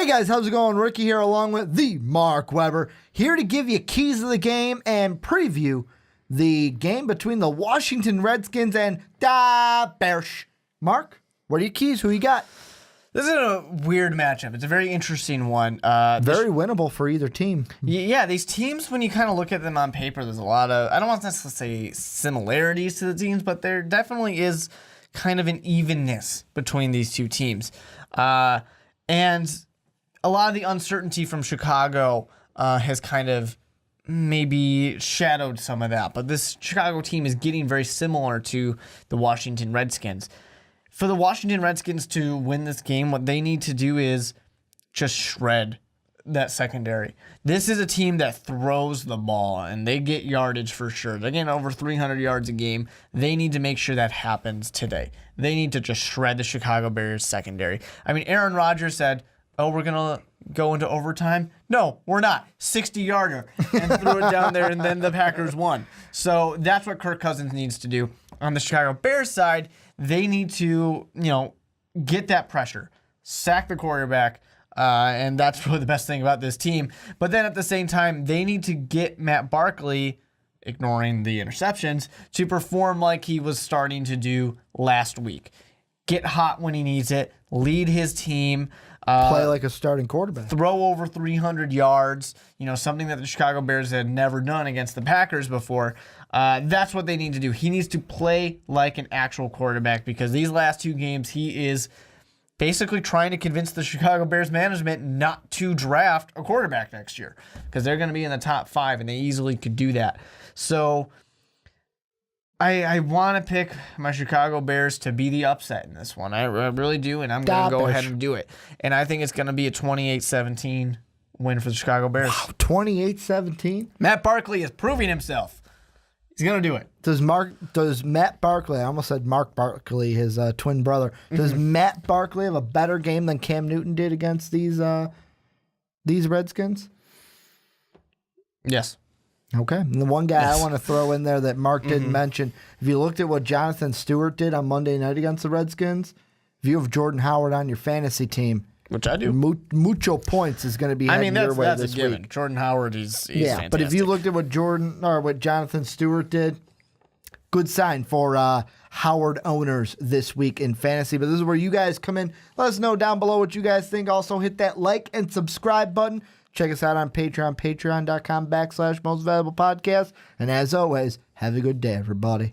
Hey guys, how's it going? Ricky here along with the Mark Weber, here to give you keys to the game and preview the game between the Washington Redskins and the Bears. Mark, what are your keys? Who you got? This is a weird matchup. It's a very interesting one. Very winnable for either team. Yeah, these teams, when you kind of look at them on paper, there's a lot of, I don't want to necessarily say similarities to the teams, but there definitely is kind of an evenness between these two teams. And a lot of the uncertainty from Chicago has kind of maybe shadowed some of that. But this Chicago team is getting very similar to the Washington Redskins. For the Washington Redskins to win this game, what they need to do is just shred that secondary. This is a team that throws the ball, and they get yardage for sure. They're getting over 300 yards a game. They need to make sure that happens today. They need to just shred the Chicago Bears secondary. I mean, Aaron Rodgers said, oh, we're going to go into overtime? No, we're not. 60-yarder. And threw it down there, and then the Packers won. So that's what Kirk Cousins needs to do. On the Chicago Bears side, they need to, get that pressure, sack the quarterback, and that's really the best thing about this team. But then at the same time, they need to get Matt Barkley, ignoring the interceptions, to perform like he was starting to do last week. Get hot when he needs it, lead his team. Play like a starting quarterback. Throw over 300 yards, something that the Chicago Bears had never done against the Packers before. That's what they need to do. He needs to play like an actual quarterback because these last two games, he is basically trying to convince the Chicago Bears management not to draft a quarterback next year because they're going to be in the top 5, and they easily could do that. So I want to pick my Chicago Bears to be the upset in this one. I really do, and I'm going to go ahead and do it. And I think it's going to be a 28-17 win for the Chicago Bears. Wow, 28-17? Matt Barkley is proving himself. He's going to do it. Does Matt Barkley, I almost said Mark Barkley, his twin brother, does Matt Barkley have a better game than Cam Newton did against these Redskins? Yes. Okay. And the one guy I want to throw in there that Mark didn't mention, if you looked at what Jonathan Stewart did on Monday night against the Redskins, if you have Jordan Howard on your fantasy team, which I do, mucho points is going to be heading your way this week. Jordan Howard is fantastic. But if you looked at what Jonathan Stewart did, good sign for Howard owners this week in fantasy. But this is where you guys come in. Let us know down below what you guys think. Also, hit that like and subscribe button. Check us out on Patreon, patreon.com/mostvaluablepodcast. And as always, have a good day, everybody.